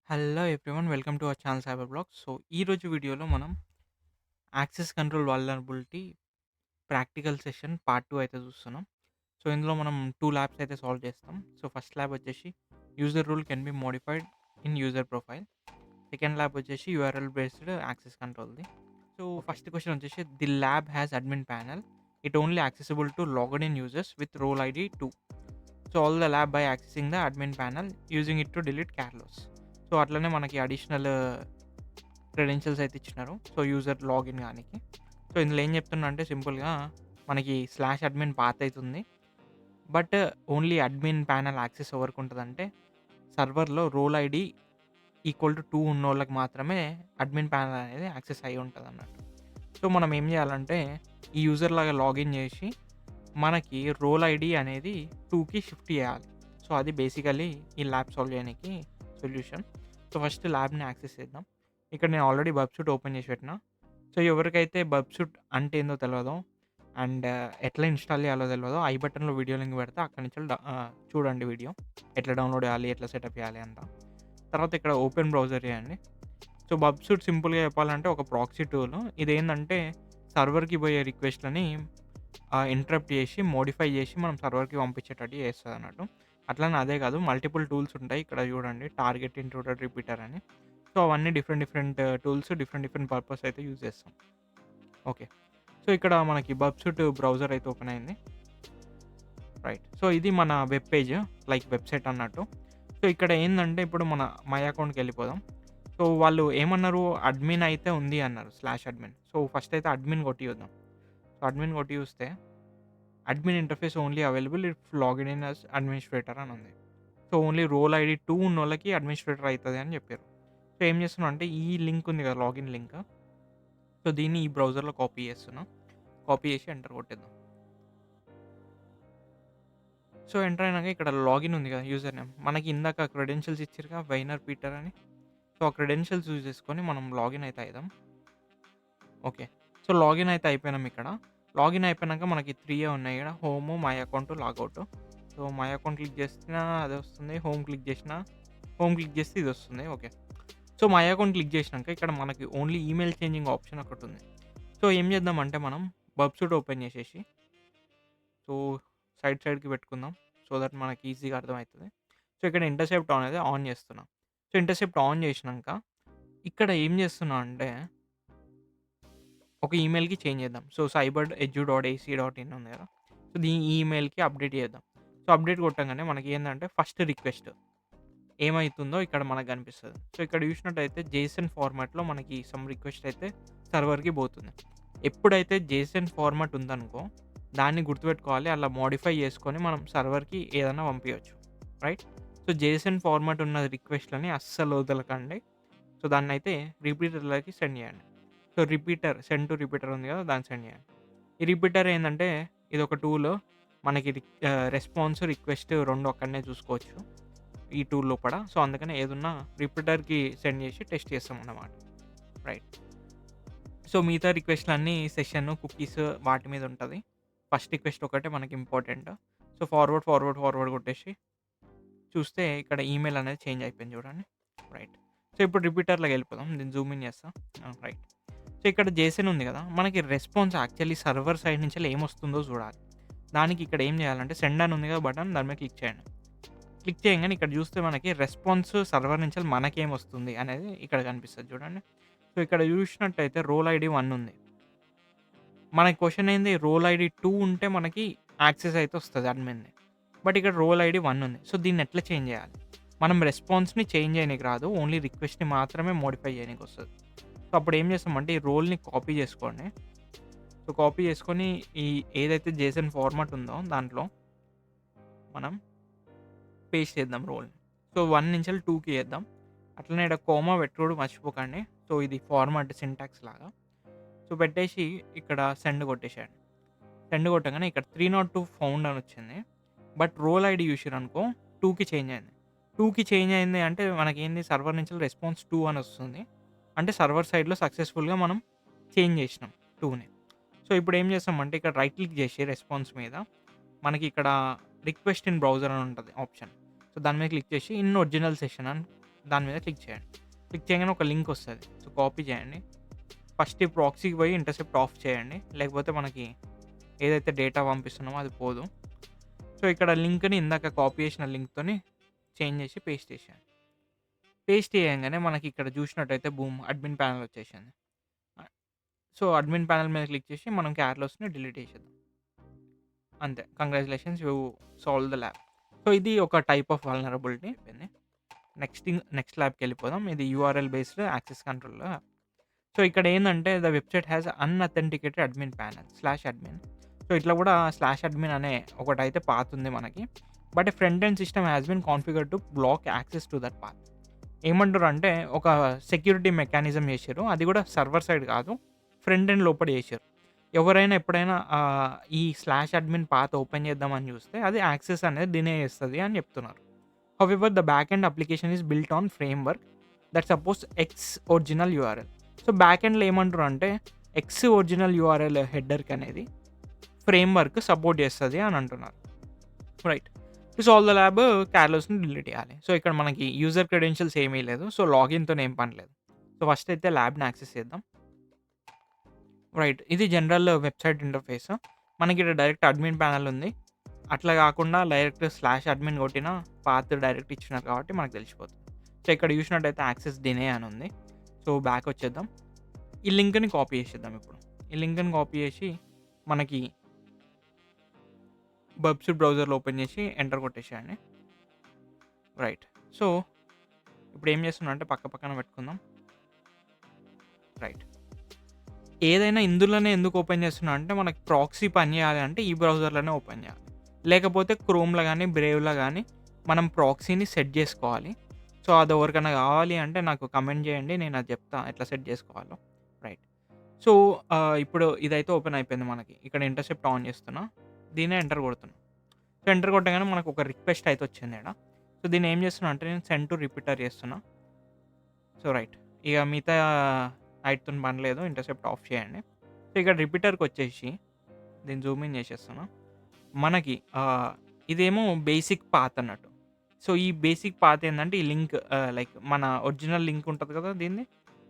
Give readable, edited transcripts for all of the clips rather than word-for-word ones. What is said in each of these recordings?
Hello everyone welcome to our channel cyber blog. So ఈరోజు వీడియోలో మనం access control vulnerability practical session part 2 అయితే చూస్తున్నాం. సో ఇందులో మనం 2 ల్యాబ్స్ అయితే సాల్వ్ చేస్తాం. సో ఫస్ట్ ల్యాబ్ వచ్చేసి user role can be modified in user profile. Second lab వచ్చేసి యూఆర్ఎల్ బేస్డ్ యాక్సెస్ కంట్రోల్‌ది. సో ఫస్ట్ క్వెషన్ వచ్చేసి the lab has admin panel. It only accessible to logged in users with role ID 2. So all the lab by accessing the admin panel using it to delete Carlos. So అట్లనే మనకి additional credentials అయితే ఇచ్చినారు. So user login గానికి. So ఇందులో ఏం చెప్తున్నా అంటే సింపుల్‌గా మనకి స్లాష్ అడ్మిన్ పాత్ అయితుంది. But only admin panel access ఎవరికి ఉంటదంటే సర్వర్‌లో రోల్ ఐడీ ఈక్వల్ టు 2 ఉన్నోళ్ళకి మాత్రమే అడ్మిన్ ప్యానెల్ అనేది యాక్సెస్ అయ్యి ఉంటదన్నట్టు. సో మనం ఏం చేయాలంటే ఈ యూజర్ లాగా లాగిన్ చేసి మనకి రోల్ ఐడీ అనేది 2కి షిఫ్ట్ చేయాలి. సో అది బేసికల్లీ ఈ ల్యాబ్ సాల్వ్ చేయడానికి సొల్యూషన్. సో ఫస్ట్ ల్యాబ్‌ని యాక్సెస్ చేద్దాం. ఇక్కడ నేను ఆల్రెడీ బబ్‌సూట్ ఓపెన్ చేసి పెట్టినా. సో ఎవరికైతే బబ్‌సూట్ అంటే ఏందో తెలవదో అండ్ ఎట్లా ఇన్‌స్టాల్ చేయాలో తెలవదో ఐ బటన్‌లో వీడియో లింక్ పెడతా అక్కడి నుంచెల్లి చూడండి వీడియో. ఎట్లా డౌన్‌లోడ్ చేయాలి, ఎట్లా సెటప్ చేయాలి అంతా. తర్వాత ఇక్కడ ఓపెన్ బ్రౌజర్ చేయండి. సో బబ్‌సూట్ సింపుల్‌గా చెప్పాలంటే ఒక ప్రాక్సీ టూల్. ఇదేందంటే సర్వర్‌కి పోయే రిక్వెస్ట్‌లని ఇంటరప్ట్ చేసి, మోడిఫై చేసి మనం సర్వర్‌కి పంపించేటట్టు చేస్తదన్నట్టు. అట్లనే అదే కాదు మల్టిపుల్ టూల్స్ ఉంటాయి. ఇక్కడ చూడండి టార్గెట్, ఇంట్రూడర్, రిపీటర్ అని. సో అవన్నీ different different tools different different purpose అయితే యూజ్ చేస్తాం. ఓకే. సో ఇక్కడ మనకి బబ్‌సూట్ బ్రౌజర్ అయితే ఓపెన్ అయింది. రైట్. సో ఇది మన వెబ్ పేజ్ లైక్ వెబ్‌సైట్ అన్నట్టు. సో ఇక్కడ ఏందంటే ఇప్పుడు మన మై అకౌంట్‌కెళ్ళిపోదాం. సో వాళ్ళు ఏమన్నారు అడ్మిన్ అయితే ఉంది అన్నారు. Slash admin. సో ఫస్ట్ అయితే అడ్మిన్ కొట్టి చూద్దాం. సో అడ్మిన్ కొట్టి చూస్తే admin interface only available if login in as administrator అని ఉంది. సో ఓన్లీ రోల్ ఐడీ 2 ఉన్నోళ్ళకి అడ్మినిస్ట్రేటర్ అయితది అని చెప్పారు. సో ఏం చేస్తున్నా అంటే ఈ లింక్ ఉంది కదా లాగిన్ లింక్. సో దీన్ని ఈ బ్రౌజర్‌లో కాపీ చేస్తున్నా. కాపీ చేసి ఎంటర్ కొట్టేద్దాం. సో ఎంటర్ అయినాక ఇక్కడ లాగిన్ ఉంది కదా యూజర్ నేమ్. మనకి ఇందాక క్రెడెన్షియల్స్ ఇచ్చిర్రుగా వైనర్ పీటర్ అని. సో ఆ క్రెడెన్షియల్స్ యూజ్ చేసుకొని మనం లాగిన్ అయితే అయిదాం. ఓకే. సో లాగిన్ అయితే అయిపోయినాం ఇక్కడ. లాగిన్ అయిపోయినాక మనకి 3 ఉన్నాయి ఈడ. Home, my account, logout. So my account click చేసినా అదే వస్తుంది. హోమ్ క్లిక్ చేసినా హోమ్ క్లిక్ చేస్తే ఇది వస్తుంది. Okay. So my account click చేసినాక ఇక్కడ మనకి ఓన్లీ ఈమెయిల్ చేంజింగ్ ఆప్షన్ ఒకటుంది. సో ఏం చేద్దామంటే మనం బబ్‌సూట్ ఓపెన్ చేసేసి సో సైడ్‌కి పెట్టుకుందాం. సో దట్ మనకి ఈజీగా అర్థమైతది. సో ఇక్కడ ఇంటర్సెప్ట్ అనేది ఆన్ చేస్తున్నా. సో ఇంటర్సెప్ట్ ఆన్ చేసినంక ఇక్కడ ఏం చేస్తున్నా అంటే ఒక ఈమెయిల్‌కి చేంజ్ చేద్దాం. సో cyber.edu.ac.in ఉంది కదా! సో ఈ ఈమెయిల్‌కి అప్డేట్ చేద్దాం. సో అప్డేట్ కొట్టంగానే మనకి ఏందంటే ఫస్ట్ రిక్వెస్ట్ ఏమైతుందో ఇక్కడ మనకు కనిపిస్తది. సో ఇక్కడ చూసినట్టయితే జేసన్ ఫార్మాట్‌లో మనకి సమ్ రిక్వెస్ట్ అయితే సర్వర్‌కి పోతుంది. ఎప్పుడైతే జేసన్ ఫార్మాట్ ఉందనుకో దాన్ని గుర్తుపెట్టుకోవాలి. అలా మోడిఫై చేసుకొని మనం సర్వర్‌కి ఏదైనా పంపియొచ్చు. రైట్? సో జేసన్ ఫార్మాట్ ఉన్న రిక్వెస్ట్‌లని అస్సలు వదలకండి. సో దాన్నయితే రిపీటర్‌లకి సెండ్ చేయండి. సో సెండ్ టు రిపీటర్ ఉంది కదా! దాన్ని సెండ్ చేయండి. ఈ రిపీటర్ ఏందంటే ఇదొక టూల్. మనకి రెస్పాన్స్, రిక్వెస్ట్ 2 అక్కడనే చూసుకోవచ్చు. ఈ టూల్ లోపల. సో అందుకని ఏదున్నా రిపీటర్‌కి సెండ్ చేసి టెస్ట్ చేస్తామన్నమాట. రైట్. సో మిగతా రిక్వెస్ట్‌లన్నీ సెషన్, కుకీస్ వాటి మీద ఉంటది. ఫస్ట్ రిక్వెస్ట్ ఒకటే మనకి ఇంపార్టెంట్. సో ఫార్వర్డ్ కొట్టేసి చూస్తే ఇక్కడ ఈమెయిల్ అనేది చేంజ్ అయిపోయింది చూడండి. రైట్. సో ఇప్పుడు రిపీటర్‌లోకెళ్ళిపోదాం. నేను జూమ్ ఇన్ చేస్తా. రైట్. సో ఇక్కడ జేసన్ ఉంది కదా! మనకి రెస్పాన్స్ యాక్చువల్లీ సర్వర్ సైడ్ నుంచెల్లి ఏమొస్తుందో చూడాలి. దానికి ఇక్కడ ఏం చేయాలంటే సెండ్ అని ఉంది కదా బటన్ దాని మీద క్లిక్ చేయండి. క్లిక్ చేయంగానే ఇక్కడ చూస్తే మనకి రెస్పాన్స్ సర్వర్ నుంచెల్లి మనకేమొస్తుంది అనేది ఇక్కడ కనిపిస్తది చూడండి. సో ఇక్కడ చూసినట్టయితే రోల్ ఐడీ 1 ఉంది. మన క్వెషన్ ఏంది రోల్ ఐడీ 2 ఉంటే మనకి యాక్సెస్ అయితే వస్తది అడ్మిన్‌ది. బట్ ఇక్కడ రోల్ ఐడీ 1 ఉంది. సో దీన్ని ఎట్లా చేంజ్ చేయాలి? మనం రెస్పాన్స్‌ని చేంజ్ చేయనీకి రాదు. ఓన్లీ రిక్వెస్ట్‌ని మాత్రమే మోడిఫై చేయనీకి వస్తది. సో అప్పుడు ఏం చేస్తామంటే ఈ రోల్‌ని కాపీ చేసుకోండి. సో కాపీ చేసుకొని ఈ ఏదైతే జేసన్ ఫార్మాట్ ఉందో దాంట్లో మనం పేస్ట్ చేద్దాం రోల్‌ని. సో 1 నుంచెల్లి 2కి చేద్దాం. అట్లనే ఈడ కోమా పెట్టుకోవడం మర్చిపోకండి. సో ఇది ఫార్మాట్ సింటాక్స్ లాగా. సో పెట్టేసి ఇక్కడ సెండ్ కొట్టేసేయండి. సెండ్ కొట్టంగానే ఇక్కడ 302 ఫౌండ్ అని వచ్చింది. బట్ రోల్ ఐడీ చూసిర్రనుకో 2కి చేంజ్ అయింది. 2కి చేంజ్ అయింది అంటే మనకేంది సర్వర్ నుంచి రెస్పాన్స్ 2 అని వస్తుంది. అంటే సర్వర్ సైడ్‌లో సక్సెస్‌ఫుల్‌గా మనం చేంజ్ చేసినాం 2ని. సో ఇప్పుడు ఏం చేస్తామంటే ఇక్కడ రైట్ క్లిక్ చేసి రెస్పాన్స్ మీద మనకి ఇక్కడ రిక్వెస్ట్ ఇన్ బ్రౌజర్ అని ఉంటది ఆప్షన్. సో దాని మీద క్లిక్ చేసి ఇన్ ఒరిజినల్ సెషన్ అని దాని మీద క్లిక్ చేయండి. క్లిక్ చేయగానే ఒక లింక్ వస్తది. సో, కాపీ చేయండి. ఫస్ట్ ఈ ప్రాక్సీకి పోయి ఇంటర్సెప్ట్ ఆఫ్ చేయండి. లేకపోతే మనకి ఏదైతే డేటా పంపిస్తున్నామో అది పోదు. సో, ఇక్కడ లింక్‌ని ఇందాక కాపీ చేసిన లింక్‌తోని చేంజ్ చేసి పేస్ట్ చేసేయండి. పేస్ట్ చేయంగానే మనకి ఇక్కడ చూసినట్టయితే బూమ్ అడ్మిన్ ప్యానెల్ వచ్చేసింది. ఆహ్, సో, అడ్మిన్ ప్యానెల్ మీద క్లిక్ చేసి మనం క్యార్లోస్‌ని డిలీట్ చేసేద్దాం. అంతే. Congratulations you solved the lab. So, ఇది ఒక టైప్ ఆఫ్ వల్నరబిలిటీ అయిపోయింది. నెక్స్ట్ ల్యాబ్‌కెళ్ళిపోదాం. ఇది URL based access control app. So, ఇక్కడ ఏందంటే the website has unauthenticated admin panel /admin. So, ఇట్లా కూడా /అడ్మిన్ అనే ఒకటైతే పాత్ ఉంది మనకి. But front end system has been configured to block access to that path. ఏమంటుర్రంటే ఒక సెక్యూరిటీ మెకానిజం చేసిర్రు. అది కూడా సర్వర్ సైడ్ కాదు. ఫ్రంట్ ఎండ్ లోపల చేసిర్రు. ఎవరైనా ఎప్పుడైనా ఈ /అడ్మిన్ పాత్ ఓపెన్ చేద్దామని చూస్తే అది యాక్సెస్ అనేది డినే చేస్తది అని చెప్తున్నారు. However the back end application is built on framework that supports X original URL. So, back ఎండ్‌లో ఏమంటుర్రంటే ఎక్స్ ఒరిజినల్ యూఆర్ఎల్ హెడర్‌కి అనేది ఫ్రేమ్‌వర్క్ సపోర్ట్ చేస్తది అని అంటున్నారు. Right. To solve the lab క్యార్లోస్‌ని డిలీట్ చేయాలి. సో, ఇక్కడ మనకి యూజర్ క్రెడెన్షియల్స్ ఏమీ లేదు. సో, లాగిన్‌తోని ఏం పని లేదు. సో, ఫస్ట్ అయితే ల్యాబ్‌ని యాక్సెస్ చేద్దాం. రైట్. ఇది జనరల్ వెబ్‌సైట్ ఇంటర్ఫేస్. మనకి ఇక్కడ డైరెక్ట్ అడ్మిన్ ప్యానెల్ ఉంది. అట్లా కాకుండా డైరెక్ట్ /అడ్మిన్ కొట్టిన పాత్ డైరెక్ట్ ఇచ్చినారు కాబట్టి మనకు తెలిసిపోతుంది. సో, ఇక్కడ చూసినట్టయితే యాక్సెస్ డినే అని ఉంది. సో, బ్యాక్ వచ్చేద్దాం. ఈ లింక్‌ని కాపీ చేసేద్దాం ఇప్పుడు. ఈ లింక్‌ని కాపీ చేసి మనకి బర్బ్‌సూట్ బ్రౌజర్‌లో ఓపెన్ చేసి ఎంటర్ కొట్టేసేయండి. రైట్. సో, ఇప్పుడు ఏం చేస్తున్నా అంటే పక్కన పెట్టుకుందాం. రైట్. ఏదైనా ఇందులోనే ఎందుకు ఓపెన్ చేస్తున్నా అంటే మనకి ప్రాక్సీ పని చేయాలి అంటే ఈ బ్రౌజర్‌లోనే ఓపెన్ చేయాలి. లేకపోతే క్రోమ్‌లో గానీ, బ్రేవ్‌లో గానీ మనం ప్రాక్సీని సెట్ చేసుకోవాలి. సో, అది ఎవరికైనా కావాలి అంటే నాకు కమెంట్ చేయండి. నేను అది చెప్తా ఎట్లా సెట్ చేసుకోవాలో. రైట్. సో, ఇప్పుడు ఇదైతే ఓపెన్ అయిపోయింది మనకి. ఇక్కడ ఇంటర్సెప్ట్ ఆన్ చేస్తున్నా. దీన్నే ఎంటర్ కొడుతున్నా. సో, ఎంటర్ కొట్టగానే మనకు ఒక రిక్వెస్ట్ అయితే వచ్చింది ఈడ. సో, దీన్ని ఏం చేస్తున్నా అంటే నేను సెండ్ టు రిపీటర్ చేస్తున్నా. So, right. ఇక మిగతా ఐట్‌తోని పని లేదు. ఇంటర్సెప్ట్ ఆఫ్ చేయండి. సో, ఇక్కడ రిపీటర్‌కొచ్చేసి దీన్ని జూమ్ ఇన్ చేసేస్తున్నా. మనకి ఇదేమో బేసిక్ పాత్ అన్నట్టు. సో, ఈ బేసిక్ పాత్ ఏందంటే ఈ లింక్ లైక్ మన ఒరిజినల్ లింక్ ఉంటది కదా దీనిది.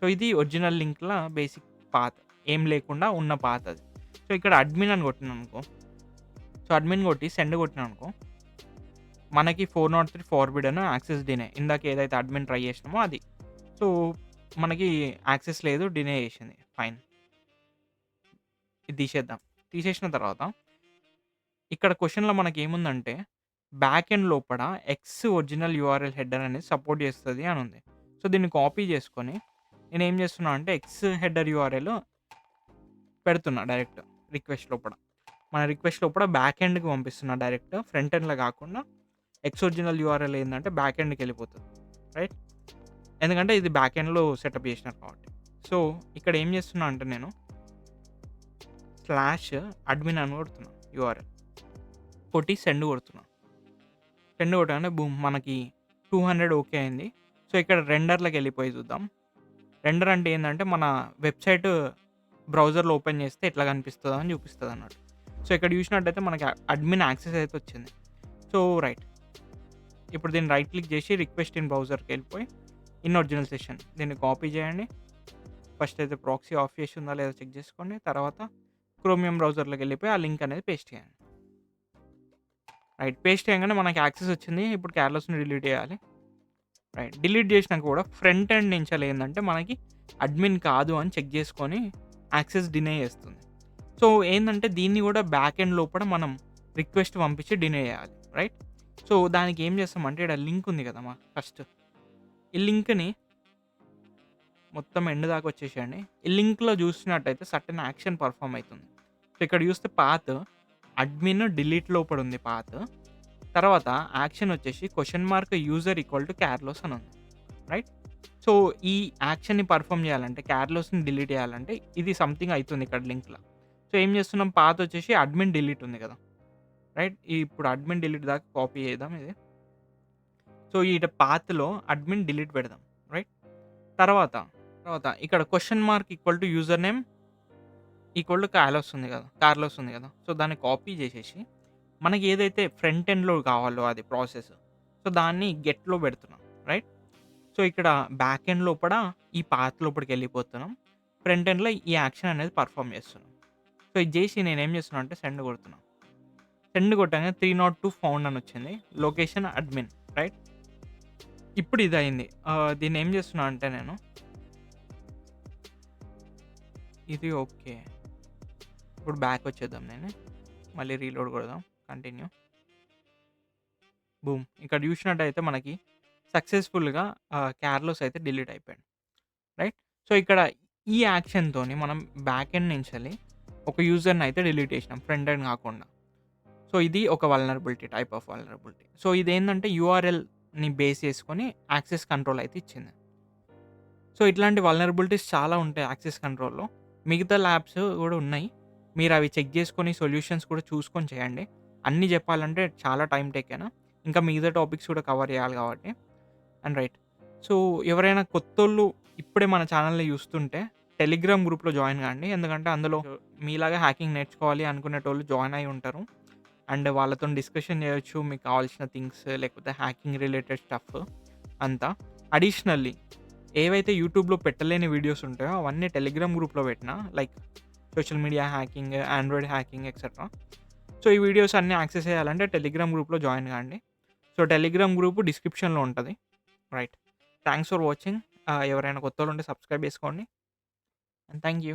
సో, ఇది ఒరిజినల్ లింక్‌ల బేసిక్ పాత్. ఏం లేకుండా ఉన్న పాత్ అది. సో, ఇక్కడ అడ్మిన్ అని కొట్టినాననుకో. సో, అడ్మిన్ కొట్టి సెండ్ కొట్టినాననుకో. మనకి 403 ఫార్బిడెన్ యాక్సెస్ డినే. ఇందాక ఏదైతే అడ్మిన్ ట్రై చేసినామో అది. సో, మనకి యాక్సెస్ లేదు. డినే చేసింది. ఫైన్. ఇది తీసేద్దాం. తీసేసిన తర్వాత ఇక్కడ క్వెషన్‌లో మనకేముందంటే బ్యాక్ ఎండ్ లోపల ఎక్స్ ఒరిజినల్ యూఆర్ఎల్ హెడర్ అనేది సపోర్ట్ చేస్తది అని ఉంది. సో, దీన్ని కాపీ చేసుకొని నేనేం చేస్తున్నా అంటే ఎక్స్ హెడర్ యూఆర్ఎల్ పెడుతున్నా డైరెక్ట్ రిక్వెస్ట్ లోపల. మన రిక్వెస్ట్ లోపల బ్యాక్ ఎండ్‌కి పంపిస్తున్నా డైరెక్ట్. ఫ్రంట్ ఎండ్‌లో కాకుండా ఎక్స్ ఒరిజినల్ యూఆర్ఎల్ ఏందంటే బ్యాక్ ఎండ్‌కెళ్ళిపోతది. రైట్. ఎందుకంటే ఇది బ్యాక్ ఎండ్‌లో సెటప్ చేసినారు కాబట్టి. సో, ఇక్కడ ఏం చేస్తున్నా అంటే నేను /అడ్మిన్ అని కొడుతున్నా యూఆర్ఎల్. కొట్టి సెండ్ కొడుతున్నా. సెండ్ కొట్టగానే బూమ్ మనకి 200 ఓకే అయింది. సో, ఇక్కడ రెండర్‌లోకెళ్ళిపోయి చూద్దాం. రెండర్ అంటే ఏందంటే మన వెబ్‌సైట్ బ్రౌజర్‌లో ఓపెన్ చేస్తే ఎట్లా కనిపిస్తదో అని చూపిస్తదన్నట్టు. సో, ఇక్కడ చూసినట్టయితే మనకి అడ్మిన్ యాక్సెస్ అయితే వచ్చింది. So, right. ఇప్పుడు దీన్ని రైట్ క్లిక్ చేసి రిక్వెస్ట్ ఇన్ బ్రౌజర్‌కెళ్ళిపోయి ఇన్ ఒరిజినల్ సెషన్ దీన్ని కాపీ చేయండి. ఫస్ట్ అయితే ప్రాక్సీ ఆఫ్ చేసి ఉందా లేదా చెక్ చేసుకోండి. తర్వాత క్రోమియం బ్రౌజర్‌లోకెళ్ళిపోయి ఆ లింక్ అనేది పేస్ట్ చేయండి. రైట్. పేస్ట్ చేయంగానే మనకి యాక్సెస్ వచ్చింది. ఇప్పుడు క్యార్లోస్‌ని డిలీట్ చేయాలి. రైట్. డిలీట్ చేసినాక కూడా ఫ్రంట్ ఎండ్ నుంచెల్లి ఏందంటే మనకి అడ్మిన్ కాదు అని చెక్ చేసుకొని యాక్సెస్ డినే చేస్తుంది. సో, ఏందంటే దీన్ని కూడా బ్యాక్ ఎండ్ లోపల మనం రిక్వెస్ట్ పంపించి డినే చేయాలి. రైట్. సో, దానికి ఏం చేస్తామంటే ఈడ లింక్ ఉంది కదా! ఫస్ట్ ఈ లింక్‌ని మొత్తం ఎండ్ దాకా వచ్చేసేయండి. ఈ లింక్‌లో చూసినట్టయితే సర్టెన్ యాక్షన్ పర్ఫార్మ్ అయితుంది. సో, ఇక్కడ చూస్తే పాత్ అడ్మిన్ డిలీట్ లోపల ఉంది పాత్. తర్వాత యాక్షన్ వచ్చేసి యూజర్ ఈక్వల్ టు క్యార్లోస్ అని ఉంది. రైట్. సో, ఈ యాక్షన్‌ని పర్ఫార్మ్ చేయాలంటే క్యార్లోస్‌ని డిలీట్ చేయాలంటే ఇది సంథింగ్ అయితుంది ఇక్కడ లింక్‌లో. సో, ఏం చేస్తున్నాం పాత్ వచ్చేసి అడ్మిన్ డిలీట్ ఉంది కదా! రైట్. ఇప్పుడు అడ్మిన్ డిలీట్ దాకా కాపీ చేద్దాం ఇది. సో, ఈడ పాత్‌లో అడ్మిన్ డిలీట్ పెడదాం. రైట్. తర్వాత ఇక్కడ equal to user name equal to Carlos ఉంది కదా! సో, దాన్ని కాపీ చేసేసి మనకి ఏదైతే ఫ్రంట్ ఎండ్‌లో కావాలో అది ప్రాసెస్. సో, దాన్ని గెట్‌లో పెడుతున్నాం. రైట్. సో, సో, ఇక్కడ బ్యాక్ ఎండ్ లోపల ఈ పాత్ లోపటికెళ్ళిపోతున్నాం. ఫ్రంట్ ఎండ్‌లో ఈ యాక్షన్ అనేది పెర్ఫార్మ్ చేస్తున్నాం. సో, ఇది జేసి నేనేం చేస్తున్నా అంటే సెండ్ కొడుతున్నా. సెండ్ కొట్టంగానే 302 ఫౌండ్ అని వచ్చింది. Location admin right. ఇప్పుడు ఇదయింది. దీన్నేం చేస్తున్నా అంటే నేను ఇది ఓకే. ఇప్పుడు బ్యాక్ వచ్చేద్దాం నేను. మళ్ళీ రీలోడ్ కొడదాం. కంటిన్యూ. బూమ్! ఇక్కడ చూసినట్టయితే మనకి సక్సెస్‌ఫుల్‌గా క్యార్లోస్ అయితే డిలీట్ అయిపోయాడు. రైట్. సో, ఇక్కడ ఈ యాక్షన్‌తోని మనం బ్యాక్ ఎండ్ నుంచెల్లి ఒక యూజర్‌ని అయితే డిలీట్ చేసినాం. ఫ్రంట్ ఎండ్ కాకుండా. సో, ఇది ఒక vulnerability. Type of vulnerability. So, ఇదేందంటే యూఆర్ఎల్‌ని బేస్ చేసుకొని యాక్సెస్ కంట్రోల్ అయితే ఇచ్చింది. సో, ఇట్లాంటి వల్నరబిలిటీస్ చాలా ఉంటాయి యాక్సెస్ కంట్రోల్‌లో. మిగతా ల్యాబ్స్ గూడా ఉన్నాయి. మీరవి చెక్ చేసుకొని సొల్యూషన్స్ కూడా చూసుకొని చేయండి. అన్నీ జెప్పాలంటే చాలా టైమ్ టేకెన్. ఇంకా మిగతా టాపిక్స్ కూడా కవర్ చేయాలి కాబట్టి. And right. సో, ఎవరైనా కొత్తోళ్ళు ఇప్పుడే మన ఛానెల్‌ని చూస్తుంటే టెలిగ్రామ్ గ్రూప్‌లో జాయిన్ గాండి. ఎందుకంటే అందులో మీలాగా హ్యాకింగ్ నేర్చుకోవాలి అనుకునేటోళ్ళు జాయిన్ అయ్యి ఉంటారు. అండ్ వాళ్ళతోని డిస్కషన్ చేయొచ్చు. మీకు కావాల్సిన థింగ్స్ లేకపోతే హ్యాకింగ్ రిలేటెడ్ స్టఫ్ అంతా. అడిషనల్లీ ఏవైతే యూట్యూబ్‌లో పెట్టలేని వీడియోస్ ఉంటాయో అవన్నీ టెలిగ్రామ్ గ్రూప్‌లో పెట్టినా. Like social media hacking, Android hacking etcetera. So, ఈ వీడియోస్ అన్నీ యాక్సెస్ చేయాలంటే టెలిగ్రామ్ గ్రూప్‌లో join Gandi. So, Telegram group డిస్క్రిప్షన్‌లో ఉంటది. రైట్. Thanks for watching. ఎవరైనా కొత్తోళ్ళుంటే సబ్స్క్రైబ్ చేసుకోండి. And thank you.